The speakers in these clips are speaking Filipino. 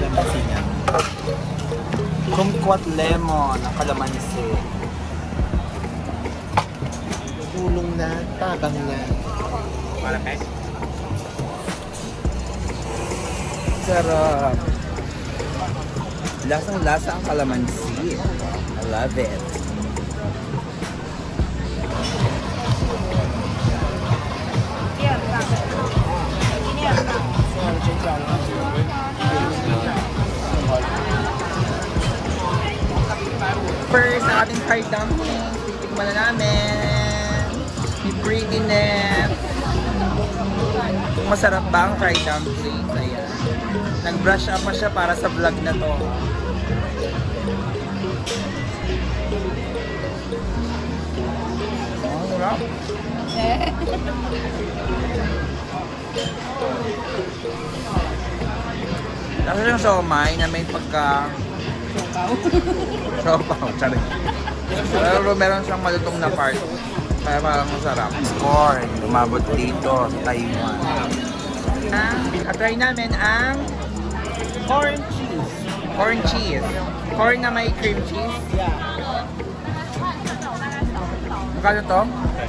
kalamansi niya. Kumquat lemon ang kalamansi. Tulong na, tabang na. Para guys. Sarap. Lasang-lasa ang kalamansi. I love it. First, ang ating fried dumpling. Titikman na namin. May prettiness. Kung masarap ba ang fried dumpling? Ayan. Nag-brush up pa siya para sa vlog na to. Ang sarap. Tapos yung siomai na may pagka... Siopaw, charing. Pero meron siyang malutong na part. Kaya parang masarap. Corn, umabot dito sa Taiwan. Try namin ang corn cheese. Corn cheese. Corn na may cream cheese. Yeah. Magkano to?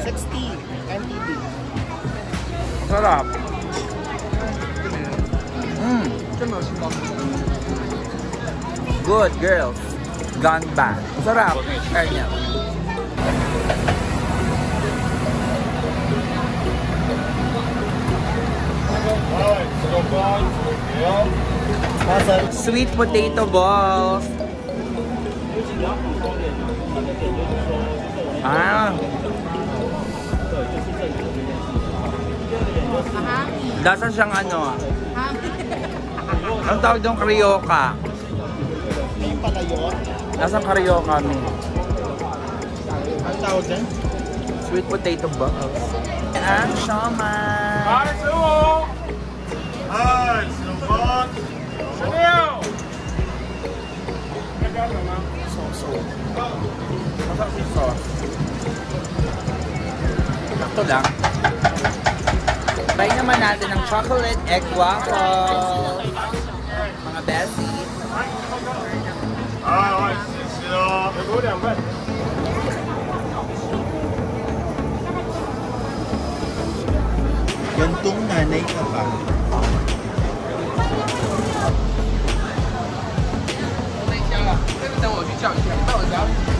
60 NTD. Masarap. Good girls. Gone bad. Masarap. Try niya. Sweet potato balls. Ah. Lasa siyang ano. Ang tawag doon, karyoka. Yung palayot. Lasang karyoka. Ang tawag din? Sweet potato balls. Ang siomai. Masarap yung sauce. Ito lang. Try naman natin ang chocolate egg waffle. Mga besties. Gantong nanay ka pa.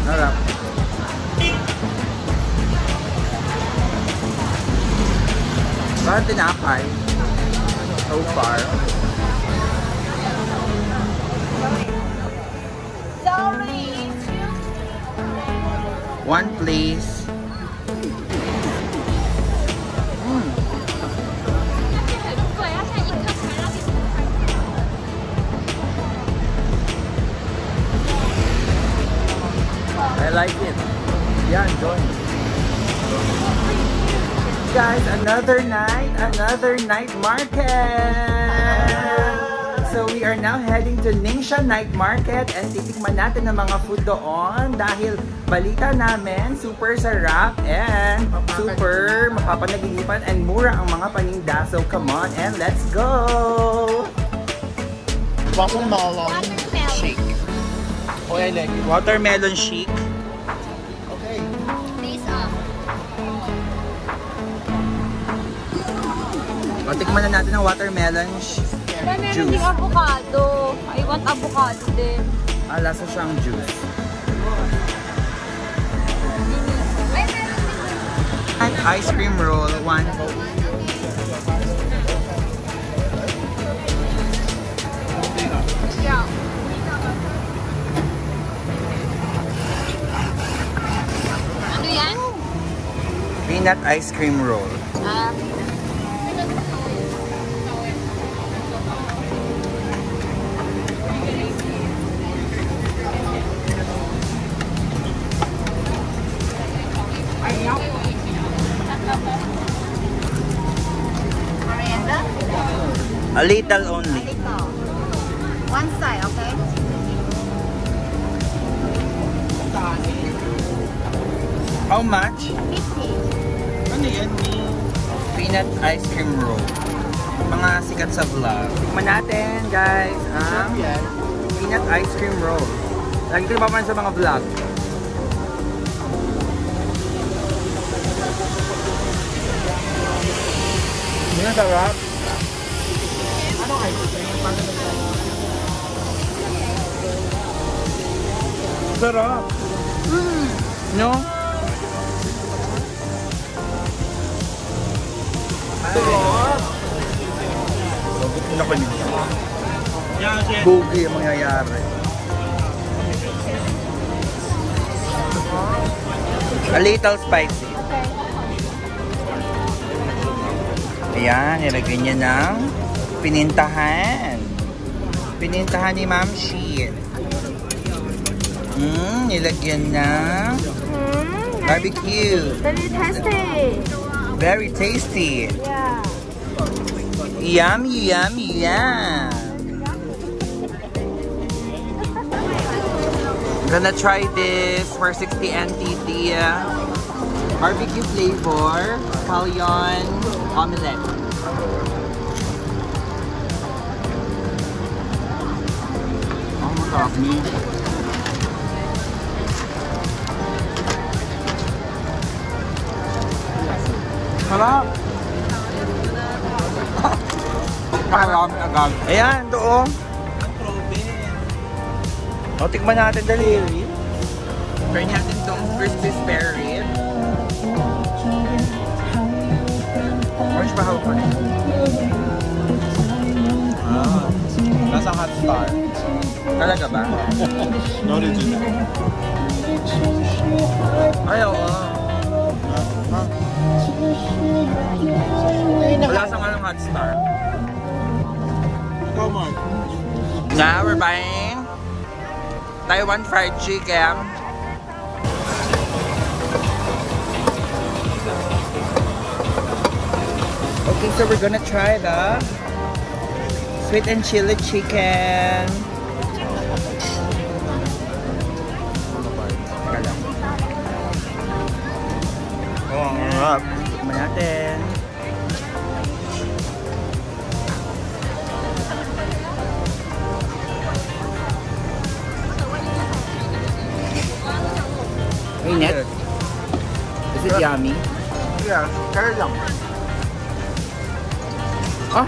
Sarap. Parang tinapay. So far. Sorry. One please. I like it. Yeah, enjoy. Guys, another night market. So we are now heading to Ningxia Night Market and titikman natin ng mga food doon dahil balita namin super sarap and super mapapanaginipan and mura ang mga paninda. So come on and let's go! Watermelon shake. Oh, I like it. Watermelon shake. Okay. Face up. O, tikman na natin ang watermelon Meron juice. ding avocado. I want avocado din. Ah, lasa siyang juice. Ay, meron din. Ice cream roll, one. Yeah. Ano yan? Peanut ice cream roll. Merienda? A little only. Ito. One side, okay? How much? 50. Ano yan? Peanut ice cream roll. mga sikat sa vlog. Tikman natin, guys, ang peanut ice cream roll. Lagi ko napapan sa mga vlog. Hindi na sarap. Anong ice cream? Sarap. No? Sarap. Bagot na panig. Boogie ang mangyayari. A little spicy. Ayan, nilagyan niya ng pinintahan. Pinintahan ni Ma'am Shi. Nilagyan ng barbecue. Very tasty. Very tasty. Yeah. Yum, yum, yum. Gonna try this for 60 NTT barbecue flavor scallion omelette. Oh, masarap niya. Sarap! Marami agad. Ayan, doon. O, tikman natin dali. Try natin itong crispy spare rib. Orange pa hawak ko na. Nasa hot star. Talaga ba? No original. Ay, oo. Wala sa nga ng hot star. Come on. Now, we're buying Taiwan fried chicken. Okay, so we're gonna try the sweet and chili chicken. Oh, ang harap. Tikman natin. Init. Is it yummy? Yeah, kaya lang. Ah!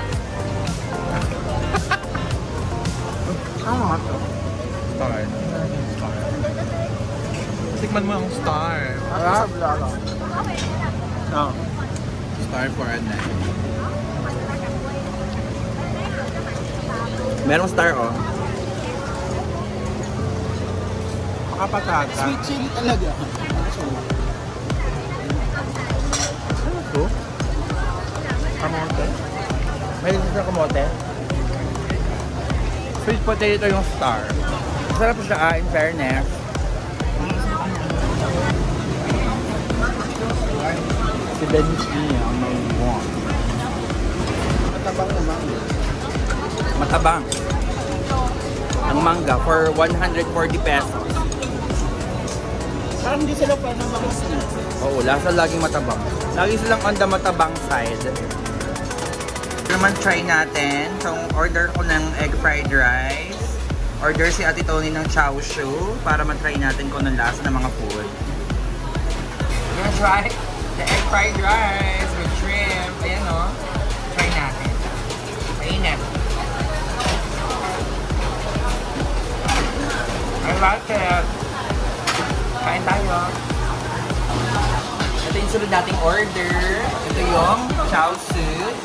Tama ito. Star. Tikman mo ang star. Harap? No. Star for a night. Merong star, oh. Makapatata. Sweet chili talaga. Ano to? Kamote? May ito sa kamote? Sweet potato yung star. Masarap siya, in fairness. Si Benji ang may buwan. Matabang naman. Matabang. Ang mangga for 140 pesos. Parang hindi sila pa ng mga sweet. Oo, lasa laging matabang. Lagi silang on the matabang side. Naman try natin. So, order ko ng egg fried rice. Order si Ate Tony ng chow shu para matry natin kung anong lasa ng mga food. We're gonna try the egg fried rice with shrimp. Ayan o. Try natin. Mainit. I like it. Kain tayo. Ito yung sunod nating order. Ito yung chow soup.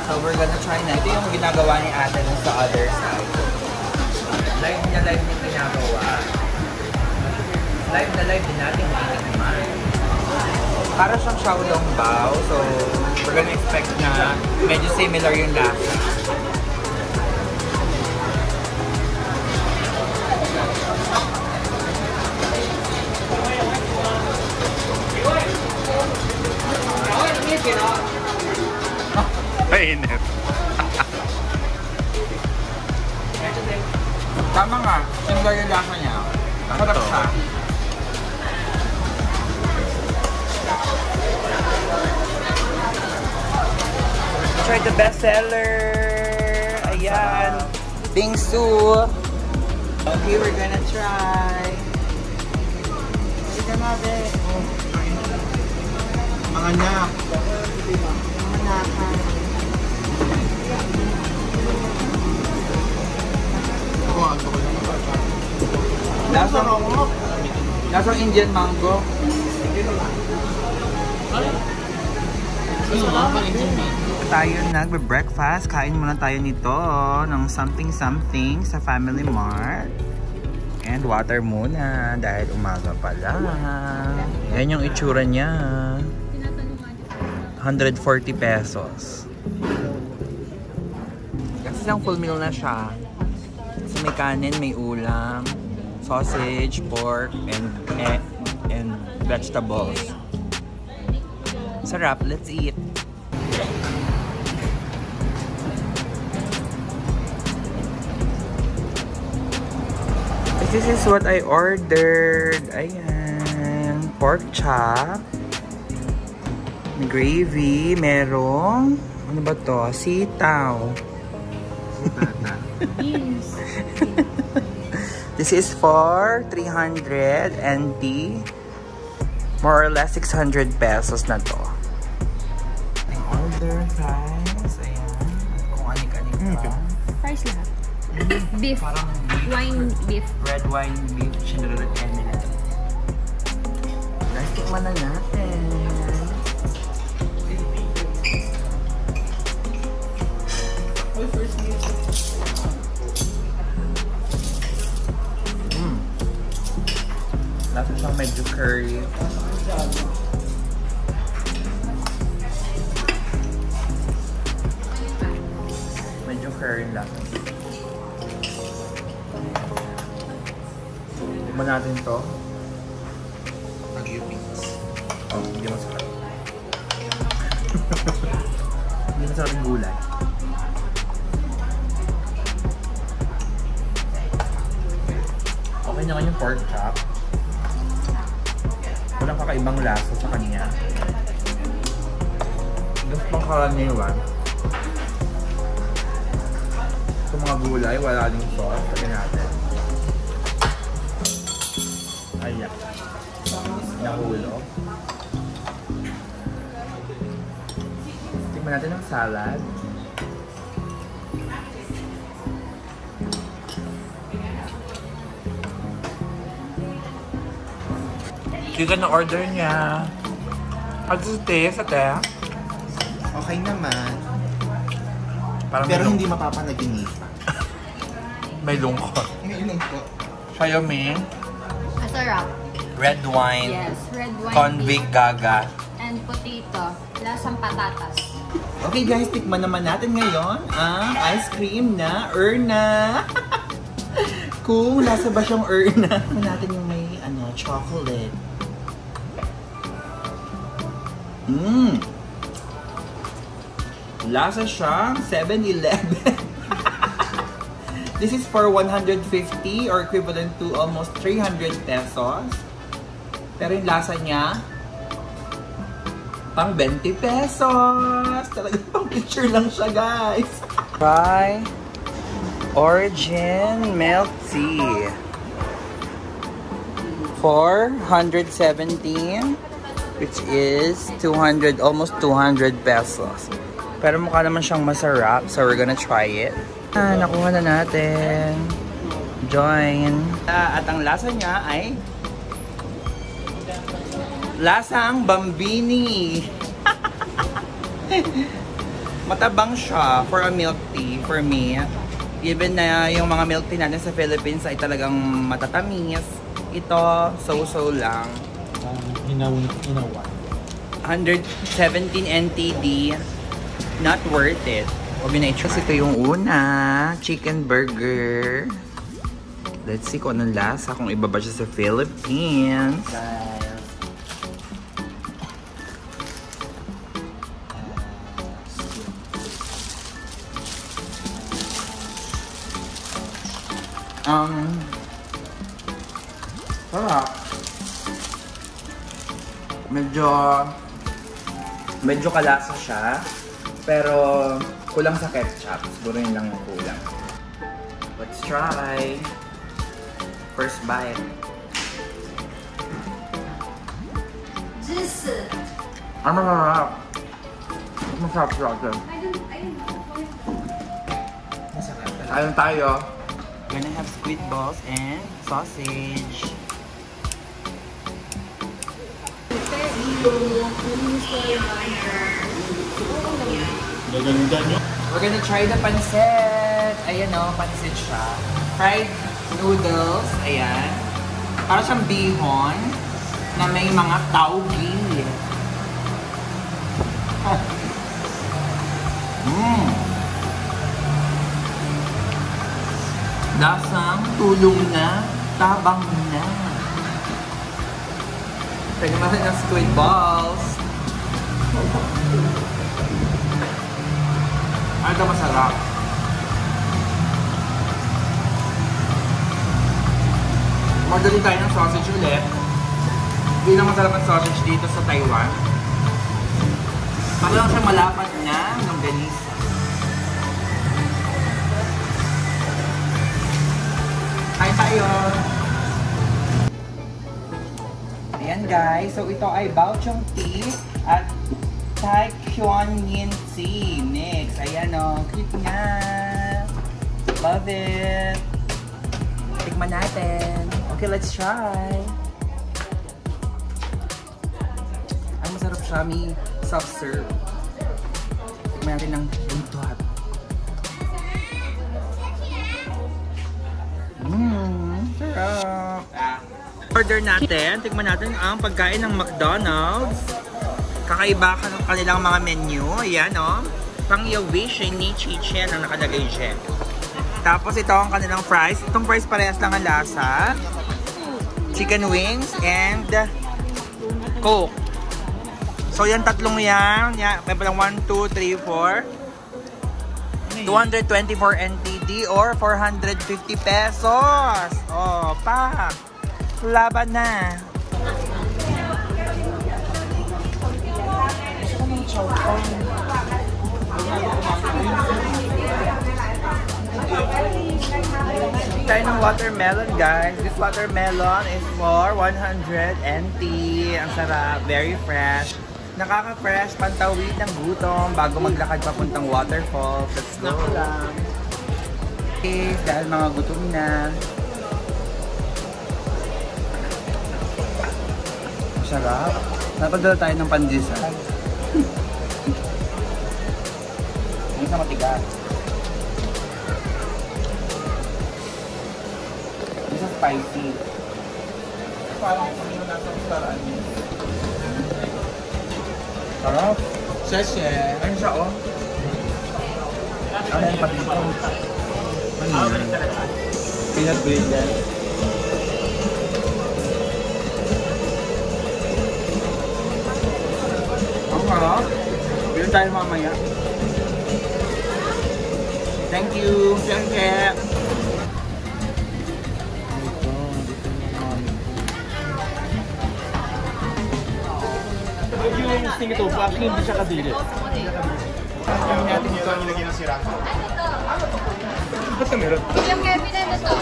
So we're gonna try na. Ito yung ginagawa ni ate sa other side. Live yung ginagawa. Live din natin matikman. Para siyang xiaolong bao. So we're gonna expect na medyo similar yung lasa. Mainit. Tama nga, similar yung lasa niya. Masarap siya. try the bestseller. Ayan. Bingsu. Okay, we're gonna try. Ito na, be. Mga anak. Mga Lasang Indian mango. Tayo nagbe-breakfast. Kain muna tayo nito ng something sa Family Mart. And water muna dahil umaga pa lang. Yan yung itsura niya. 140 pesos. Kasi lang full meal na siya. Kasi may kanin, may ulam, sausage, pork, and vegetables. Sarap, let's eat. This is what I ordered. Ayan, pork chop, gravy, merong, ano ba to? Sitaw. beans. This is for 300 NT. More or less 600 pesos na to. I order fries. Ayan. Kung anik-anik pa. Fries lahat. Beef. Parang Wine beef. red wine beef. Sinurot yan nila. Guys, tikman na natin. Lasa siyang medyo curry. Medyo curry lasa. Tikman natin to. Oh, hindi masarap. Hindi masarap yung gulay. Okay naman yung pork chop. Walang kakaibang lasa sa kanya. Gusto pang karaniwan. Sa mga gulay, wala ding sauce. Lagyan natin. Ayan. Nahulog. Tingnan natin ang salad. Chicken na order niya. Ano sa taste, ate? Okay naman. Parang Pero may hindi mapapanaginipan. may lungkot. Ngayon po. Xiaomi, Masarap. red wine, Yes, red wine convict gaga. and potato. Lasang patatas. Okay guys, tikman naman natin ngayon ang ice cream na Erna. Kung lasa ba siyang Erna. Tikman natin yung may chocolate. Lasa siyang 7-Eleven. This is for 150 or equivalent to almost 300 pesos. Pero yung lasa niya, pang 20 pesos. Talaga pang picture lang siya, guys. Try Origin Milk Tea. For 117, which is 200, almost 200 pesos. Pero mukha naman siyang masarap, so we're gonna try it. Nakuha na natin. Join. At ang lasa niya ay lasang Bambini. Matabang siya for a milk tea for me. Even na yung mga milk tea natin sa Philippines ay talagang matatamis. Ito, so-so lang. Inawan. 117 NTD. Not worth it. Kasi ito yung una. Chicken burger. Let's see kung anong lasa. Kung iba ba siya sa Philippines. Sarap. Medyo kalasa siya. Pero kulang sa ketchup. Siguro yun lang yung kulang. Let's try. First bite. Ang masarap. Masarap siya ito. Ayun tayo. We're gonna have squid balls and sausage. We're gonna try the pancit. Ayan o, pancit siya. Fried noodles. Ayan. Para siyang bihon na may mga taugi. Lasang tulong na, tabang na. Pwede naman ng squid balls. Ito masarap. Magdali tayo ng sausage ulit. Hindi na masarap ang sausage dito sa Taiwan. Parang siya malapat na ng ganisa. Hi tayo! Ayan guys, so ito ay Baochong tea at Thai Kuan Yin tea mix. Ayan o, cute nga! Love it! Tikman natin! Okay, let's try! Ang masarap siya, may soft serve. Tikman natin ng buntot. Sarap! Order natin, tikman natin ang pagkain ng McDonald's. Kakaiba ka ng kanilang mga menu. Ayan o. Pang your wish ni Chichen ang nakalagay dyan. Tapos ito ang kanilang fries. Itong fries parehas lang ang lasa. Chicken wings and Coke. So yan tatlong yan. May palang 1, 2, 3, 4. 224 NTD or 450 pesos. Oh, pa. Laban na. Tayo ng watermelon guys. This watermelon is for 100 NT. Ang sarap, very fresh. Nakaka-fresh, pantawid ng gutom bago maglakad papuntang waterfall. Let's go lang. Okay, dahil mga gutom na. Sarap. Napadala tayo ng pandesal. Ang sa matigas. Isa spicy. Parang kung ano nasa ustaraan niya. Sarap. Sese. Ayun siya, oh. Ano yung patito? Ano yun? Peanut brittle. Ang sarap. Bilhin tayo mamaya. Thank you. Thank you. Yung sting ito, actually hindi siya kadili. Kami natin ito ang nilagyan ng sira. Ba't na meron? Yung Kevin na ito.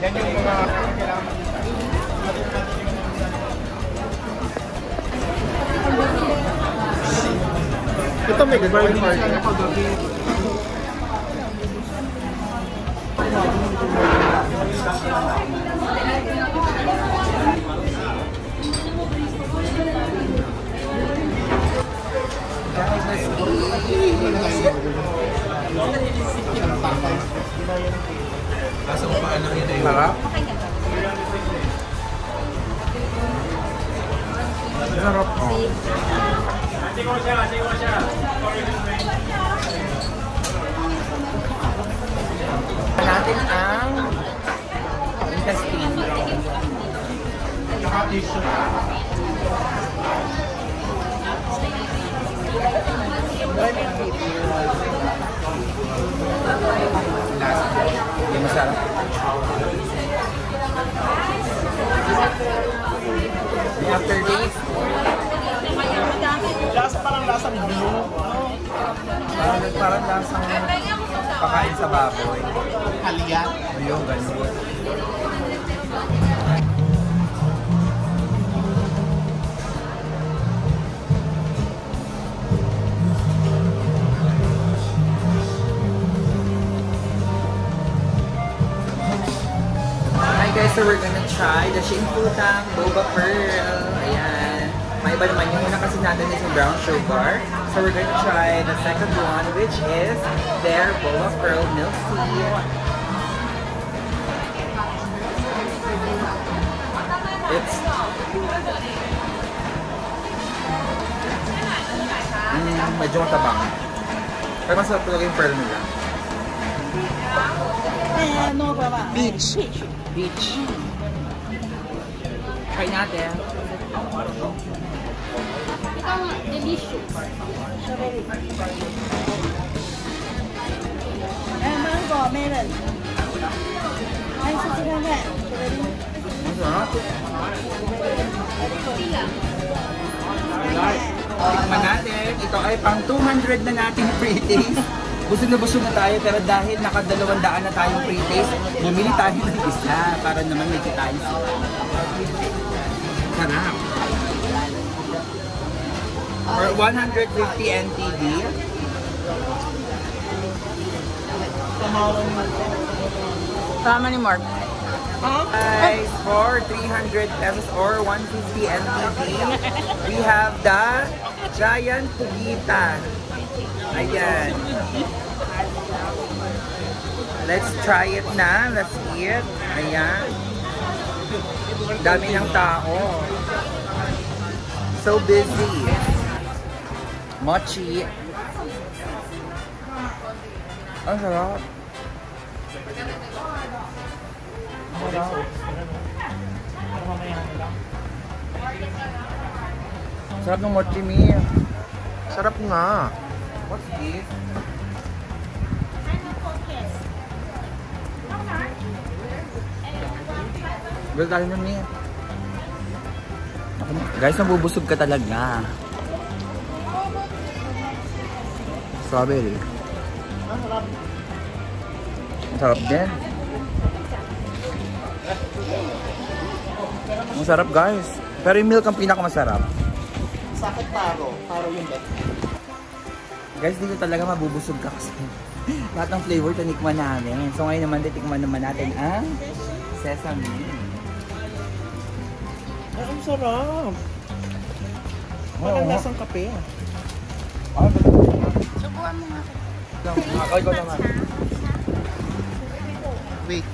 Yan yung mga kailangan Ito may garlic party. guys, let's go. Kasang paan lang yun. Sarap? Sarap po. Natin ang intestine. Yung masarap. Yung aftertaste. Lasa parang lasang blue. Parang lasang pakain sa baboy. Halya. Ayun, ganun. Hi guys, so we're gonna try the shameful tang boba pearl. Ayan. May iba naman yung una kasi natin is yung brown sugar. So we're gonna try the second one, which is their boba pearl milk tea. It's medyo matabang. Pero masarap talaga yung pearl nila. Beach. Beach. Try natin. Ito, delicious. mango, melon. Ay, sa sila. Masarap. Tikman natin. Ito ay pang 200 na nating free taste. Busog na tayo pero dahil naka-200 na tayong free taste, bumili tayo ng isa para naman may kitain sila. Sarap. For 150 NTD. Tama ni Mark. Guys, for 300 pesos or 150 NTD, we have the Giant Pugita. Ayan. Let's try it na. Let's eat. Ayan. Dami ng tao. So busy. Mochi. Ang sarap. Sarap ng mochi mi. Sarap nga. What's this? Girl, tayo na niya. Guys, nabubusog ka talaga. Strawberry. Sarap din. Ang sarap guys. Pero yung milk ang pinakamasarap. Sakit taro. Taro yung best. Guys, dito talaga mabubusog ka kasi lahat ng flavor tanikman namin. So ngayon naman, titikman naman natin ang sesame. Ay, ang sarap. Parang lasang kape. Subukan mo nga. Makakal ko naman. Wait.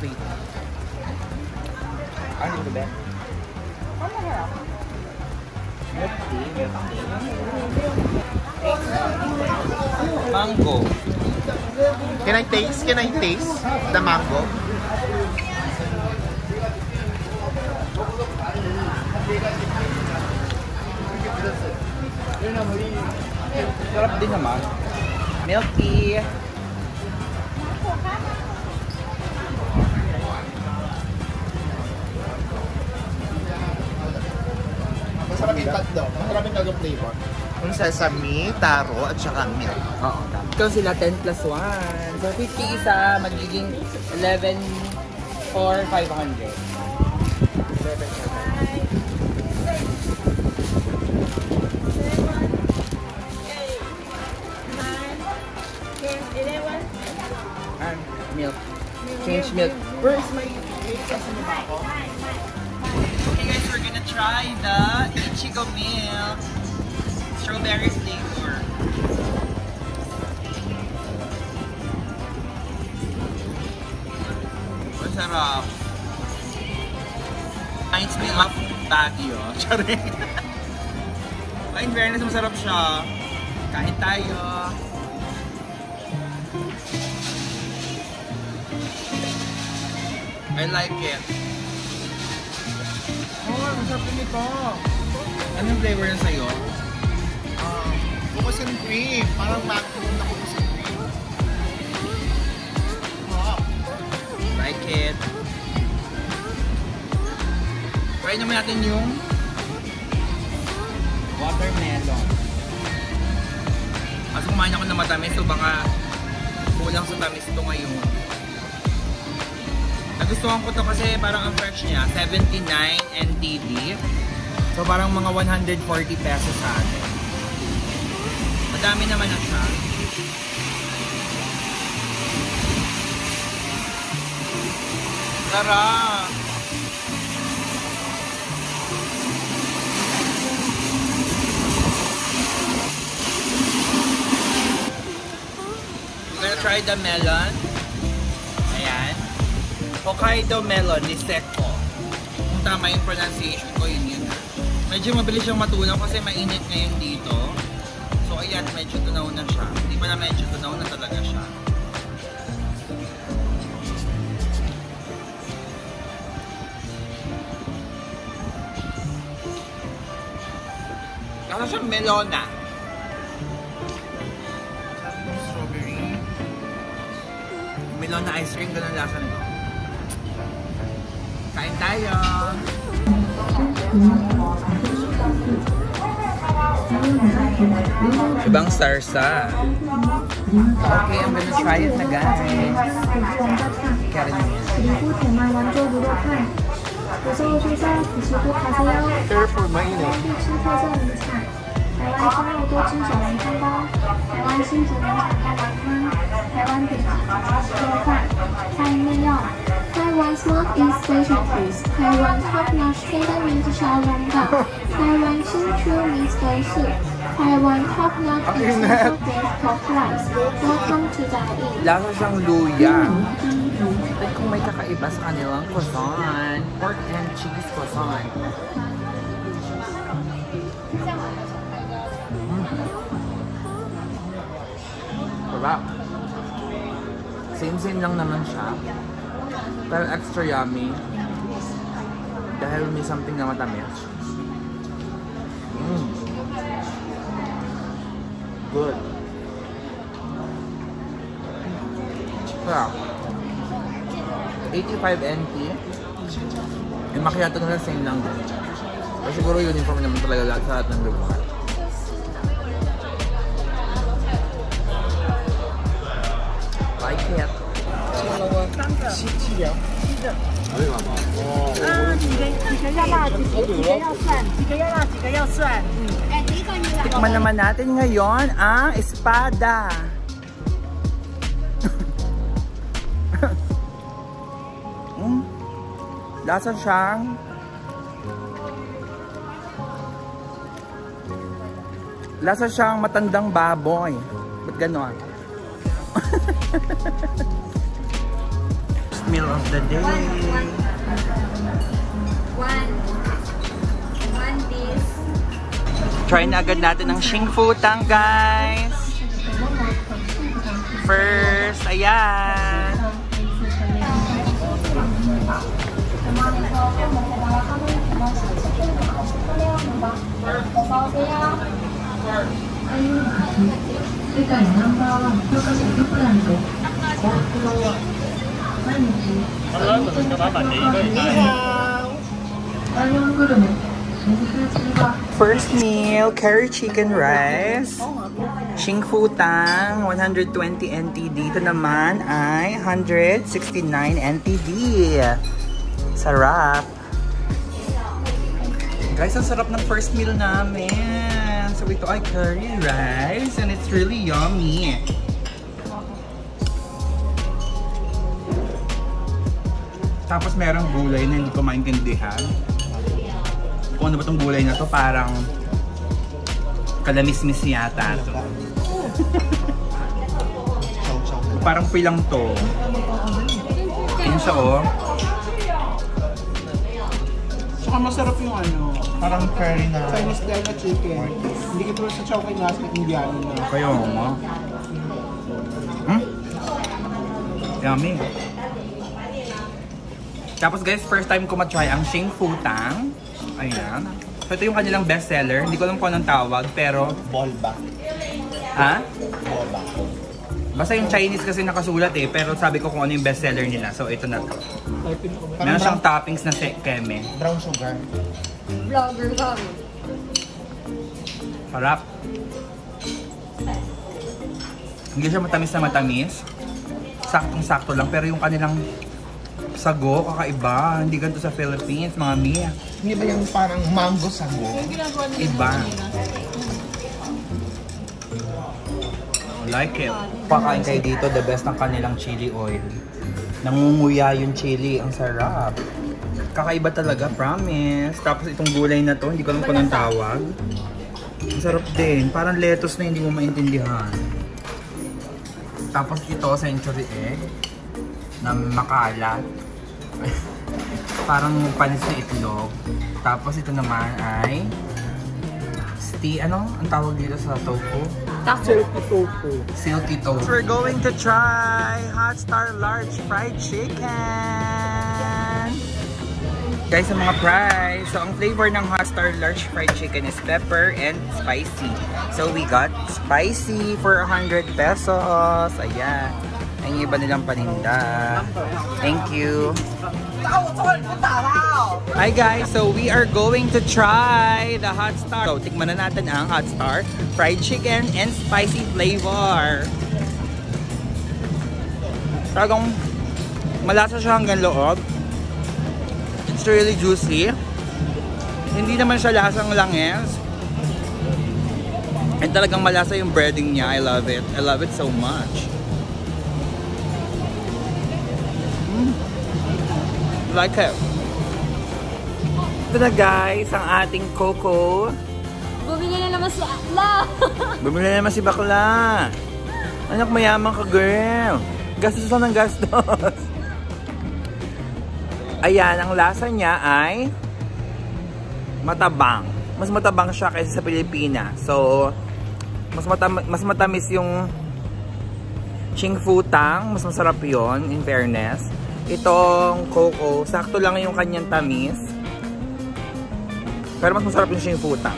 Ano ito ba? Mango. Can I taste the mango? Sarap din naman. Milky. Masarap yung tatlo. Masarap yung tatlong flavor. Yung sesame, taro, at saka milk. Oo, tama. Ikaw sila 10 plus 1. So 50 isa, magiging 11 or 500. 11. And milk. Change milk. Where's my sesame ba ako? Okay guys, we're gonna try the Ichigo milk. Strawberry flavor. Masarap. Reminds me of Baguio. Charing. In fairness, masarap siya. Kain tayo. I like it. Oh, ang sarap din ito. Anong flavor na sa'yo? Cookies and cream. Parang macron na cookies and cream. Wow. Like it. Try naman natin yung watermelon. Kasi kumain ako ng matamis, so baka kulang sa tamis ito ngayon. Nagustuhan ko to kasi parang ang fresh niya, 79 NTD. So parang mga 140 pesos sa atin. Madami naman na siya. Sarap! We're gonna try the melon. Ayan. Hokkaido melon ni Seko. Kung tama yung pronunciation ko, yun. Medyo mabilis siyang matunaw kasi mainit ngayon dito. So ayan, medyo tunaw na siya. Hindi pa na medyo tunaw na talaga siya. Lasa siyang melona. Strawberry. Melona ice cream, ganun lasa nito. Kain tayo! Ibang sarsa. Okay, I'm gonna try it na guys. Karen mo yan. Careful, mainit. 台湾猪肉多汁小笼汤包，台湾新竹农场大碗汤，台湾顶级鸡肉饭，菜内用。Taiwan Smoke is specialties. Taiwan top-notch 黑的名字小笼包，台湾新出名德式，台湾 top-notch special guest top price. Welcome to Dai. Lasa siyang luya. Like kung may kakaiba sa kanilang croissant. Pork and cheese croissant. Sarap. Same lang naman siya. Pero extra yummy. Dahil may something na matamis. Good. Sarap. 85 NT. Yung macchiato na same lang din. Pero siguro uniform naman talaga lahat sa lahat ng lugar. Like it. 七两。几个要辣，几个要蒜，几个要辣，几个要蒜。Tikman naman natin ngayon ang espada. Lasa siyang matandang baboy. Ba't ganon? Meal of the day. One dish. Try na agad natin ang Xingfutang, guys. First, ayan. First meal, curry chicken rice. Xingfutang, 120 NTD. Dito naman ay 169 NTD. Sarap. Guys, ang sarap ng first meal namin. So ito ay curry rice and it's really yummy. Tapos merong gulay na hindi ko maintindihan. Kung ano ba itong gulay na to, parang kalamismis yata to. Parang pilang to. Ayun siya oh. Saka masarap yung ano, Parang curry na. Chinese style na chicken. Hindi ko sa Chowking last na Indiano na. Kayo mo. Yummy. Tapos guys, first time ko matry ang Xingfutang. Ayan. So ito yung kanilang bestseller. Hindi ko alam kung anong tawag, pero... Bolba. Ha? Bolba. Basta yung Chinese kasi nakasulat eh, pero sabi ko kung ano yung bestseller nila. So ito na to. Meron siyang toppings na keme. Brown sugar. Vlogger kami. Sarap. Hindi siya matamis na matamis. Saktong-sakto lang. Pero yung kanilang sago, kakaiba. Hindi ganito sa Philippines, mga Mia. Hindi ba yung parang mango sago? Iba. Like it. Pakain kayo dito, the best ng kanilang chili oil. Nangunguya yung chili. Ang sarap. Kakaiba talaga, promise. Tapos itong gulay na to, hindi ko alam kung anong tawag. Ang sarap din. Parang lettuce na hindi mo maintindihan. Tapos ito, century egg. Na makalat. Parang panis na itlog. Tapos ito naman ay ang tawag dito sa tofu? Silky tofu. Silky tofu. We're going to try Hot Star Large Fried Chicken. Guys, sa mga fries. So, ang flavor ng Hot Star Large Fried Chicken is pepper and spicy. So, we got spicy for 100 pesos. Ayan. Ang iba nilang paninda. Thank you. Hi guys, so we are going to try the Hot Star. So, tikman na natin ang Hot Star Fried Chicken and spicy flavor. Talagang malasa siya hanggang loob. It's really juicy. Hindi naman siya lasang langis. And talagang malasa yung breading niya. I love it. I love it so much. Like it. Ito na guys, ang ating Coco. Bumili na naman si Akla. Bumili na naman si Bakla. Anak, mayaman ka, girl. Gastos lang ng gastos. Ayan, ang lasa niya ay matabang. Mas matabang siya kaysa sa Pilipinas. So, mas matamis yung Ching Fu Tang. Mas masarap yon, in fairness. Itong Coco, sakto lang yung kanyang tamis. Pero mas masarap yung Ching Fu Tang.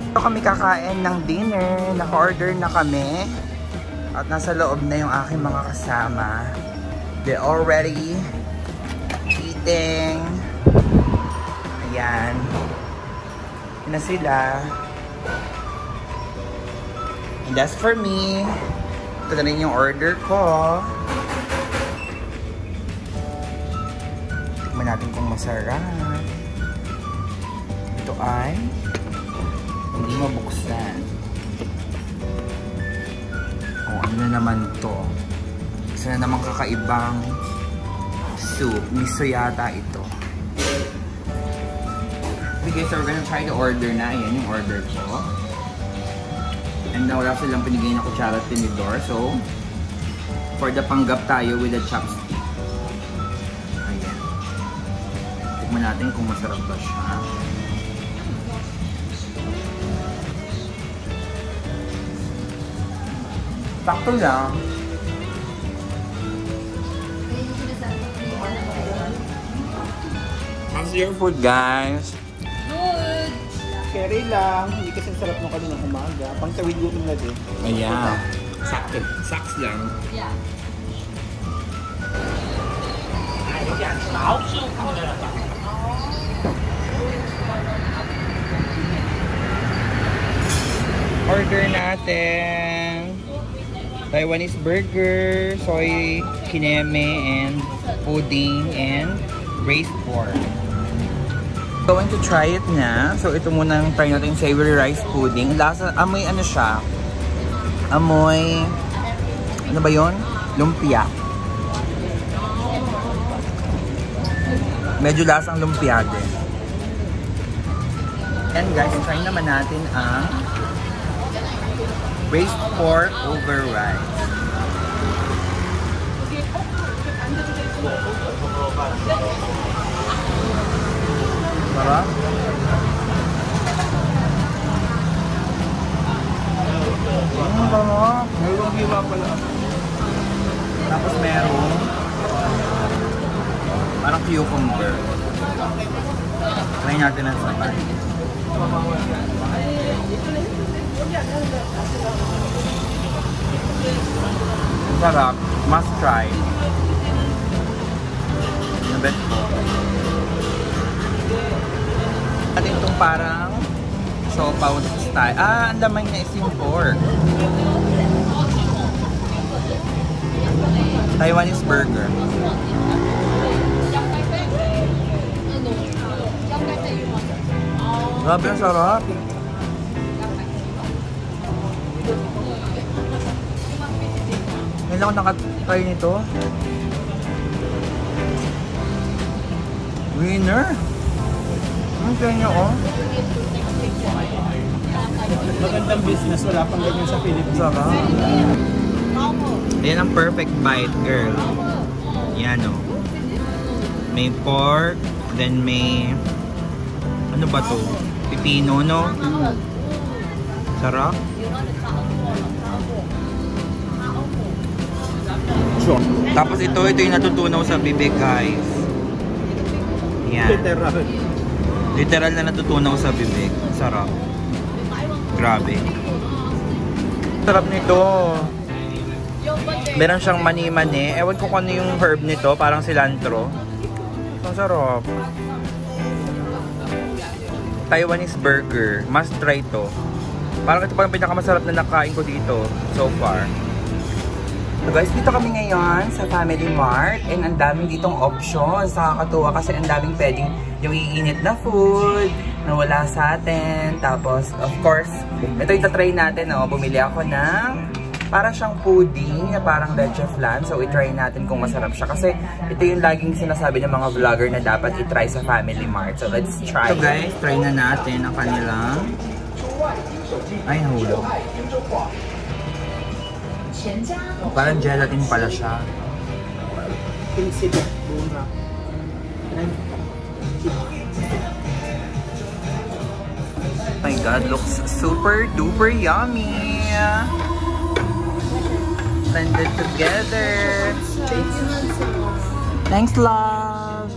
Ito kami kakain ng dinner. Naka-order na kami. At nasa loob na yung aking mga kasama. They're already eating. Ayan. Yun na sila. And that's for me. Ito na rin yung order ko. Tikman natin kung masarap. Ito ay hindi mabuksan. O, ano na naman to? Isa na naman kakaibang soup. Miso yata ito. Okay guys, so we're gonna try the order na. Ayan yung order ko. And wala silang pinigay na kutsara at tinidor. So, for the panggap tayo with the chopstick. Ayan. Tignan natin kung masarap ba siya. Sakto lang. How's your food, guys? Good. Carry lang. Hindi kasi sarap nung kaninang umaga. Pang tawid gutom na din. Ayan. Sakto. Saks lang. Yeah. Order natin Taiwanese burger, soy kineme, and pudding, and braised pork. Going to try it na. So ito muna ang try natin yung savory rice pudding. Lasa, amoy ano siya? Amoy, ano ba yun? Lumpia. Medyo lasang lumpia din. And guys, try naman natin ang braised pork over rice. Sarap. Sarap. Mayroong hiwa pala. Tapos merong parang cucumber. Try natin ang sabay. Sarap. Must try. Nabet ko. Natin itong parang siopaw style. Ah, ang laman niya is yung pork. Taiwanese burger. Grabe, ang sarap. Ngayon ako nakatry nito. Winner! Ang kaya nyo, oh. Magandang business, wala pang ganyan sa Philippines. Sarap. Yan ang perfect bite, girl. Yan, oh. May pork, then may... Ano ba to? Pipino, no? Sarap. Sure. Tapos ito yung natutunaw sa bibig, guys. Yan. Literal. Literal na natutunaw sa bibig. Sarap. Grabe. Sarap nito. Meron siyang mani-mani. Ewan ko kung ano yung herb nito. Parang cilantro. Ang sarap. Taiwanese burger. Must try to. Parang ito pa ang pinakamasarap na nakain ko dito so far. So guys, dito kami ngayon sa Family Mart and ang daming ditong options. Nakakatuwa kasi ang daming pwedeng yung iinit na food na wala sa atin. Tapos, of course, ito yung tatry natin. Oh. Bumili ako ng para siyang pudding na parang leche flan. So, itry natin kung masarap siya. Kasi ito yung laging sinasabi ng mga vlogger na dapat itry sa Family Mart. So, let's try. So guys, try na natin ang kanilang... Ay, nahulog. Parang gelatin pala siya. Oh my god, looks super duper yummy! Blended together. Thanks, love!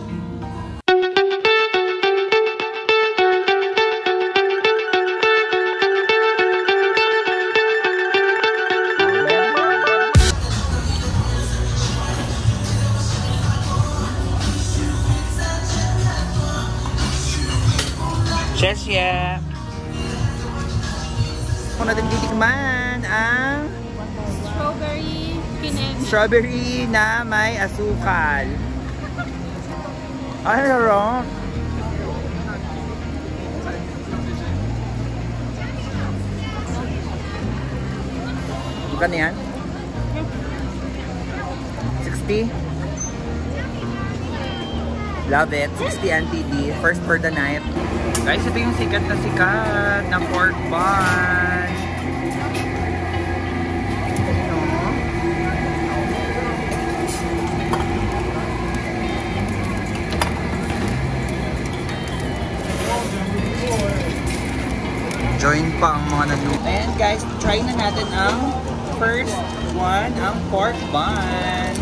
Chesya! Kung natin titikman ang strawberry na may asukal. Ay, sarap! Magkano yan? 60? Love it. 60 NTD. First for the night. Guys, ito yung sikat na pork bun. Join pa ang mga nagluto. And guys, try na natin ang first one, ang pork bun.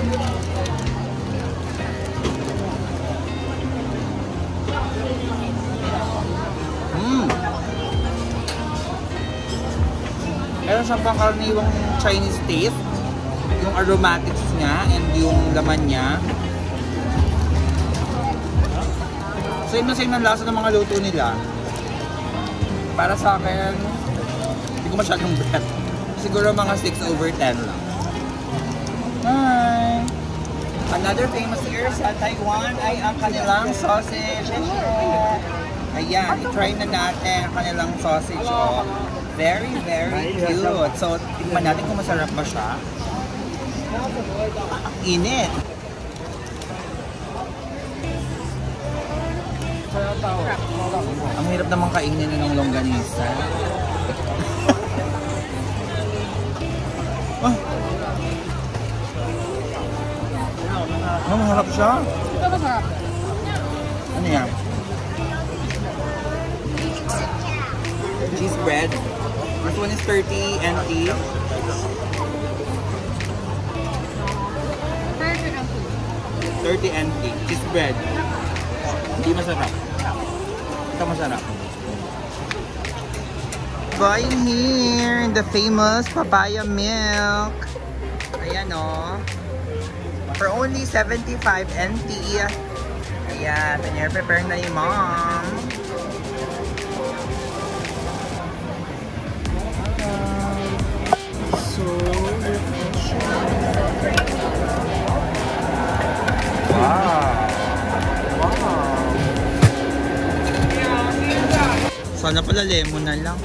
Meron siyang pangkaraniwang Chinese taste. Yung aromatics niya and yung laman niya. Same na same ng lasa ng mga luto nila. Para sa akin, hindi ko masyadong bet. Siguro mga 6/10 lang. Hi! Another famous here sa Taiwan ay ang kanilang sausage. Ayan, i-try na natin ang kanilang sausage. Oh. Very, very cute. So, tingnan natin kung masarap ba siya. Init! Ang hirap naman kainin na ng longganisa. Masarap siya. Ito masarap. Ano yan? Cheese bread. First one is 30 NT. 30 NT. Cheese bread. Hindi masarap. Ito masarap. Buying here in the famous papaya milk. Ayan o. For only 75 NT. Ayan. Pinare-prepare na ni mom. Sana pala lemon na lang.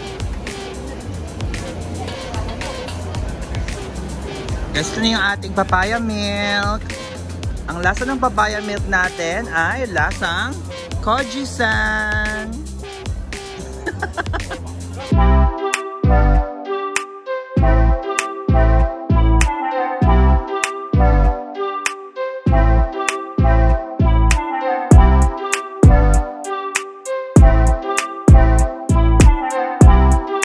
Guys, ito na yung ating papaya milk. Ang lasa ng papaya milk natin ay lasang Koji-san.